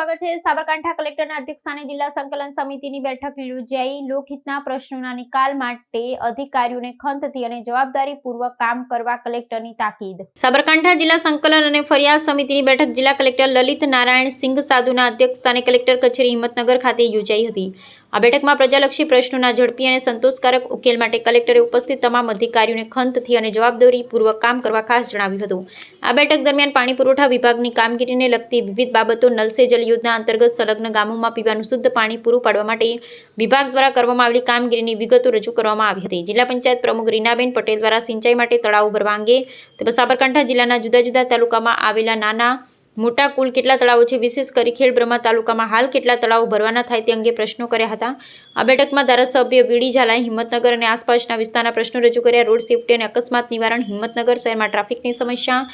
સ્વાગત છે। સાબરકાંઠા કલેક્ટરના અધ્યક્ષસ્થાને જિલ્લા સંકલન સમિતિની બેઠક યોજાઈ। લોકહિતના પ્રશ્નોના નિકાલ માટે અધિકારીઓને ખંતથી અને જવાબદારીપૂર્વક કામ કરવા કલેક્ટરની તાકીદ। સાબરકાંઠા જિલ્લા સંકલન અને ફરિયાદ સમિતિની બેઠક જિલ્લા કલેક્ટર લલિત નારાયણ સિંઘ સાધુના અધ્યક્ષસ્થાને કલેક્ટર કચેરી હિંમતનગર ખાતે યોજાઈ હતી। આ બેઠકમાં પ્રજાલક્ષી પ્રશ્નોના ઝડપી અને સંતોષકારક ઉકેલ માટે કલેક્ટરે ઉપસ્થિત તમામ અધિકારીઓને ખંતથી અને જવાબદારીપૂર્વક કામ કરવા ખાસ જણાવ્યું હતું। આ બેઠક દરમિયાન પાણી પુરવઠા વિભાગની કામગીરીને લગતી વિવિધ બાબતો, નલ સે જલ યોજના અંતર્ગત સંલગ્ન ગામોમાં પીવાનું શુદ્ધ પાણી પૂરું પાડવા માટે વિભાગ દ્વારા કરવામાં આવેલી કામગીરીની વિગતો રજૂ કરવામાં આવી હતી। જિલ્લા પંચાયત પ્રમુખ રીનાબેન પટેલ દ્વારા સિંચાઈ માટે તળાવો ભરવા અંગે તેમજ સાબરકાંઠા જિલ્લાના જુદા જુદા તાલુકામાં આવેલા નાના મોટા કુલ કેટલા તળાવો છે, વિશેષ કરી ખેડબ્રહ્મા તાલુકામાં હાલ કેટલા તળાવો ભરવાના થાય તે અંગે પ્રશ્નો કર્યા હતા। આ બેઠકમાં ધારાસભ્ય વીડી ઝાલાએ હિંમતનગર અને આસપાસના વિસ્તારના પ્રશ્નો રજૂ કર્યા। રોડ સેફ્ટી અને અકસ્માત નિવારણ, હિંમતનગર શહેરમાં ટ્રાફિકની સમસ્યા,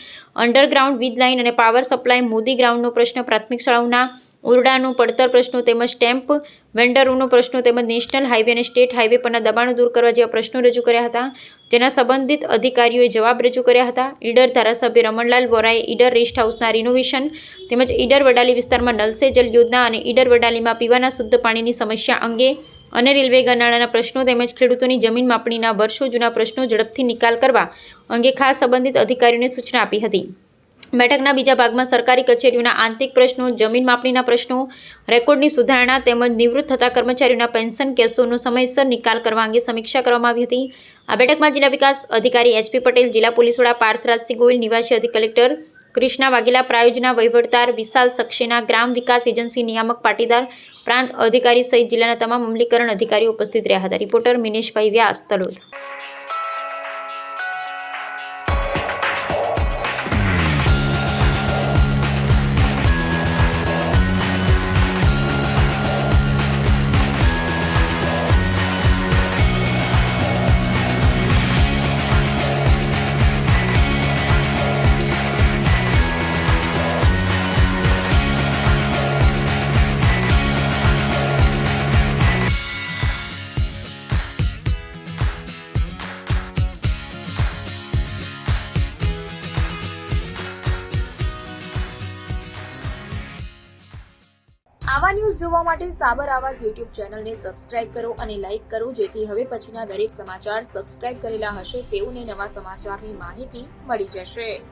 અંડરગ્રાઉન્ડ વીજ લાઇન અને પાવર સપ્લાય, મોદી ગ્રાઉન્ડનો પ્રશ્ન, પ્રાથમિક શાળાઓના ઓરડાનું પડતર પ્રશ્નો તેમજ સ્ટેમ્પ વેન્ડરોનો પ્રશ્નો તેમજ નેશનલ હાઈવે અને સ્ટેટ હાઈવે પરના દબાણો દૂર કરવા જેવા પ્રશ્નો રજૂ કર્યા હતા, જેના સંબંધિત અધિકારીઓએ જવાબ રજૂ કર્યા હતા। ઈડર ધારાસભ્ય રમણલાલ વોરાએ ઈડર રેસ્ટ હાઉસના રિનોવેશન તેમજ ઈડર વડાલી વિસ્તારમાં નલ સે જલ યોજના અને ઈડર વડાલીમાં પીવાના શુદ્ધ પાણીની સમસ્યા અંગે અને રેલવે ગરનાળાના પ્રશ્નો તેમજ ખેડૂતોની જમીન માપણીના વર્ષો જૂના પ્રશ્નો ઝડપથી નિકાલ કરવા અંગે ખાસ સંબંધિત અધિકારીઓને સૂચના આપી હતી। બેઠકના બીજા ભાગમાં સરકારી કચેરીઓના આંતરિક પ્રશ્નો, જમીન માપણીના પ્રશ્નો, રેકોર્ડની સુધારણા તેમજ નિવૃત્ત થતા કર્મચારીઓના પેન્શન કેસોનો સમયસર નિકાલ કરવા અંગે સમીક્ષા કરવામાં આવી હતી। આ બેઠકમાં જિલ્લા વિકાસ અધિકારી એચપી પટેલ, જિલ્લા પોલીસ વડા પાર્થરાજસિંહ ગોયલ, નિવાસી અધિક કલેક્ટર કૃષ્ણા વાઘેલા, પ્રાયોજના વહીવટદાર વિશાલ સક્સેના, ગ્રામ વિકાસ એજન્સી નિયામક પાટીદાર, પ્રાંત અધિકારી સહિત જિલ્લાના તમામ અમલીકરણ અધિકારીઓ ઉપસ્થિત રહ્યા હતા। રિપોર્ટર મિનેશભાઈ વ્યાસ, તલોદ। આવા ન્યૂઝ જોવા માટે સાબર આવાઝ યુટ્યુબ ચેનલને સબસ્ક્રાઇબ કરો અને લાઇક કરો, જેથી હવે પછીના દરેક સમાચાર સબસ્ક્રાઇબ કરેલા હશે તેઓને નવા સમાચારની માહિતી મળી જશે।